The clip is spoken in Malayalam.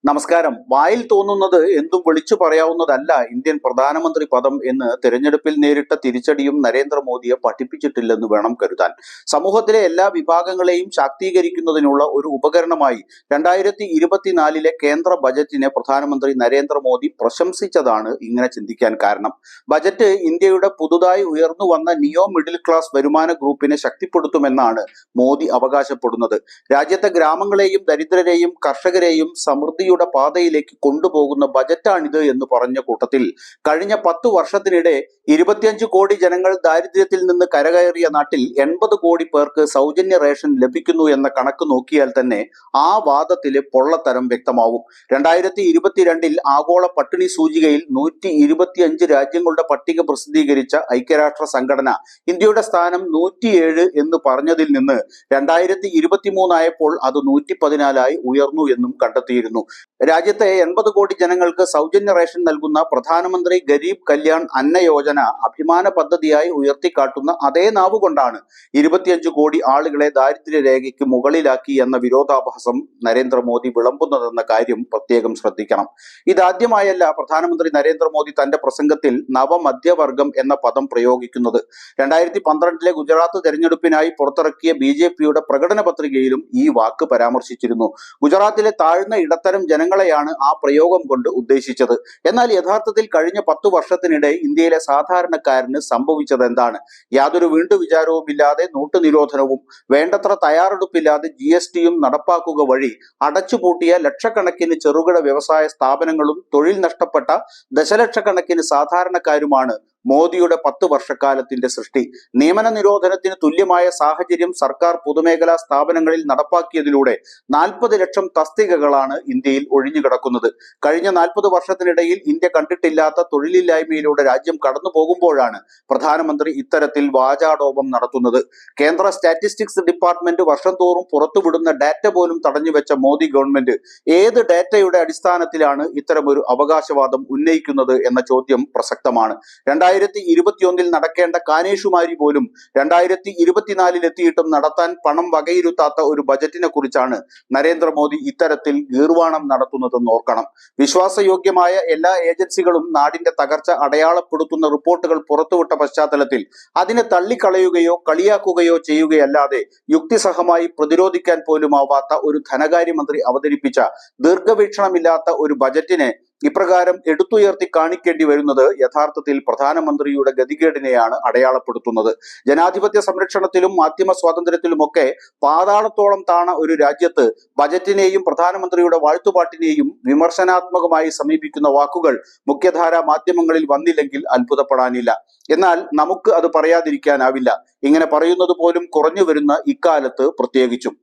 നമസ്കാരം. വായിൽ തോന്നുന്നത് എന്തും വിളിച്ചു പറയാവുന്നതല്ല ഇന്ത്യൻ പ്രധാനമന്ത്രി പദം എന്ന് തെരഞ്ഞെടുപ്പിൽ നേരിട്ട തിരിച്ചടിയും നരേന്ദ്രമോദിയെ പഠിപ്പിച്ചിട്ടില്ലെന്ന് വേണം കരുതാൻ. സമൂഹത്തിലെ എല്ലാ വിഭാഗങ്ങളെയും ശാക്തീകരിക്കുന്നതിനുള്ള ഒരു ഉപകരണമായി 2024 കേന്ദ്ര ബജറ്റിനെ പ്രധാനമന്ത്രി നരേന്ദ്രമോദി പ്രശംസിച്ചതാണ് ഇങ്ങനെ ചിന്തിക്കാൻ കാരണം. ബജറ്റ് ഇന്ത്യയുടെ പുതുതായി ഉയർന്നു വന്ന നിയോ മിഡിൽ ക്ലാസ് വരുമാന ഗ്രൂപ്പിനെ ശക്തിപ്പെടുത്തുമെന്നാണ് മോദി അവകാശപ്പെടുന്നത്. രാജ്യത്തെ ഗ്രാമങ്ങളെയും ദരിദ്രരെയും കർഷകരെയും സമൃദ്ധിയുടെ പാതയിലേക്ക് കൊണ്ടുപോകുന്ന ബജറ്റാണിത് എന്ന് പറഞ്ഞ കൂട്ടത്തിൽ കഴിഞ്ഞ 10 വർഷത്തിനിടെ 25 കോടി ജനങ്ങൾ ദാരിദ്ര്യത്തിൽ നിന്ന് കരകയറിയ നാട്ടിൽ 80 കോടി പേർക്ക് സൗജന്യ റേഷൻ ലഭിക്കുന്നു എന്ന കണക്ക് നോക്കിയാൽ തന്നെ ആ വാദത്തിലെ പൊള്ളത്തരം വ്യക്തമാവും. 2022 ആഗോള പട്ടിണി സൂചികയിൽ 125 രാജ്യങ്ങളുടെ പട്ടിക പ്രസിദ്ധീകരിച്ച ഐക്യരാഷ്ട്ര സംഘടന ഇന്ത്യയുടെ സ്ഥാനം 107 എന്ന് പറഞ്ഞതിൽ നിന്ന് 2023 ആയപ്പോൾ അത് 114 ഉയർന്നു എന്നും കണ്ടെത്തിയിരുന്നു. രാജ്യത്തെ 80 കോടി ജനങ്ങൾക്ക് സൗജന്യ റേഷൻ നൽകുന്ന പ്രധാനമന്ത്രി ഗരീബ് കല്യാൺ അന്ന യോജന അഭിമാന പദ്ധതിയായി ഉയർത്തിക്കാട്ടുന്ന അതേ നാവുകൊണ്ടാണ് 25 കോടി ആളുകളെ ദാരിദ്ര്യ രേഖയ്ക്ക് മുകളിലാക്കി എന്ന വിരോധാഭാസം നരേന്ദ്രമോദി വിളമ്പുന്നതെന്ന കാര്യം പ്രത്യേകം ശ്രദ്ധിക്കണം. ഇതാദ്യമായല്ല പ്രധാനമന്ത്രി നരേന്ദ്രമോദി തന്റെ പ്രസംഗത്തിൽ നവമധ്യവർഗം എന്ന പദം പ്രയോഗിക്കുന്നത്. 2012 ഗുജറാത്ത് തെരഞ്ഞെടുപ്പിനായി പുറത്തിറക്കിയ BJPയുടെ പ്രകടന പത്രികയിലും ഈ വാക്ക് പരാമർശിച്ചിരുന്നു. ഗുജറാത്തിലെ താഴ്ന്ന ഇടത്തരം ജനങ്ങളെയാണ് ആ പ്രയോഗം കൊണ്ട് ഉദ്ദേശിച്ചത്. എന്നാൽ യഥാർത്ഥത്തിൽ കഴിഞ്ഞ 10 വർഷത്തിനിടെ ഇന്ത്യയിലെ സാധാരണക്കാരന് സംഭവിച്ചത് എന്താണ്? യാതൊരു വീണ്ടുവിചാരവുമില്ലാതെ നോട്ട് നിരോധനവും വേണ്ടത്ര തയ്യാറെടുപ്പില്ലാതെ GSTയും നടപ്പാക്കുക വഴി അടച്ചുപൂട്ടിയ ലക്ഷക്കണക്കിന് ചെറുകിട വ്യവസായ സ്ഥാപനങ്ങളും തൊഴിൽ നഷ്ടപ്പെട്ട ദശലക്ഷക്കണക്കിന് സാധാരണക്കാരുമാണ് മോദിയുടെ 10 വർഷക്കാലത്തിന്റെ സൃഷ്ടി. നിയമന നിരോധനത്തിന് തുല്യമായ സാഹചര്യം സർക്കാർ പൊതുമേഖലാ സ്ഥാപനങ്ങളിൽ നടപ്പാക്കിയതിലൂടെ 40 ലക്ഷം തസ്തികകളാണ് ഇന്ത്യയിൽ ഒഴിഞ്ഞുകിടക്കുന്നത്. കഴിഞ്ഞ 40 വർഷത്തിനിടയിൽ ഇന്ത്യ കണ്ടിട്ടില്ലാത്ത തൊഴിലില്ലായ്മയിലൂടെ രാജ്യം കടന്നു പോകുമ്പോഴാണ് പ്രധാനമന്ത്രി ഇത്തരത്തിൽ വാചാടോപം നടത്തുന്നത്. കേന്ദ്ര സ്റ്റാറ്റിസ്റ്റിക്സ് ഡിപ്പാർട്ട്മെന്റ് വർഷം തോറും പുറത്തുവിടുന്ന ഡാറ്റ പോലും തടഞ്ഞുവെച്ച മോദി ഗവൺമെന്റ് ഏത് ഡാറ്റയുടെ അടിസ്ഥാനത്തിലാണ് ഇത്തരമൊരു അവകാശവാദം ഉന്നയിക്കുന്നത് എന്ന ചോദ്യം പ്രസക്തമാണ്. 2021 നടക്കേണ്ട കാനേഷുമാരി പോലും 2024 എത്തിയിട്ടും നടത്താൻ പണം വകയിരുത്താത്ത ഒരു ബജറ്റിനെ കുറിച്ചാണ് നരേന്ദ്രമോദി ഇത്തരത്തിൽ ഗീർവാണം നടത്തുന്നതെന്ന് ഓർക്കണം. വിശ്വാസയോഗ്യമായ എല്ലാ ഏജൻസികളും നാടിന്റെ തകർച്ച അടയാളപ്പെടുത്തുന്ന റിപ്പോർട്ടുകൾ പുറത്തുവിട്ട പശ്ചാത്തലത്തിൽ അതിനെ തള്ളിക്കളയുകയോ കളിയാക്കുകയോ ചെയ്യുകയല്ലാതെ യുക്തിസഹമായി പ്രതിരോധിക്കാൻ പോലുമാവാത്ത ഒരു ധനകാര്യമന്ത്രി അവതരിപ്പിച്ച ദീർഘവീക്ഷണമില്ലാത്ത ഒരു ബജറ്റിനെ ഇപ്രകാരം എടുത്തുയർത്തി കാണിക്കേണ്ടി വരുന്നത് യഥാർത്ഥത്തിൽ പ്രധാനമന്ത്രിയുടെ ഗതികേടിനെയാണ് അടയാളപ്പെടുത്തുന്നത്. ജനാധിപത്യ സംരക്ഷണത്തിലും മാധ്യമ സ്വാതന്ത്ര്യത്തിലുമൊക്കെ പാതാളത്തോളം താണ ഒരു രാജ്യത്ത് ബജറ്റിനെയും പ്രധാനമന്ത്രിയുടെ വാഴ്ത്തുപാട്ടിനെയും വിമർശനാത്മകമായി സമീപിക്കുന്ന വാക്കുകൾ മുഖ്യധാരാ മാധ്യമങ്ങളിൽ വന്നില്ലെങ്കിൽ അത്ഭുതപ്പെടാനില്ല. എന്നാൽ നമുക്ക് അത് പറയാതിരിക്കാനാവില്ല. ഇങ്ങനെ പറയുന്നത് പോലും കുറഞ്ഞു വരുന്ന ഇക്കാലത്ത് പ്രത്യേകിച്ചും.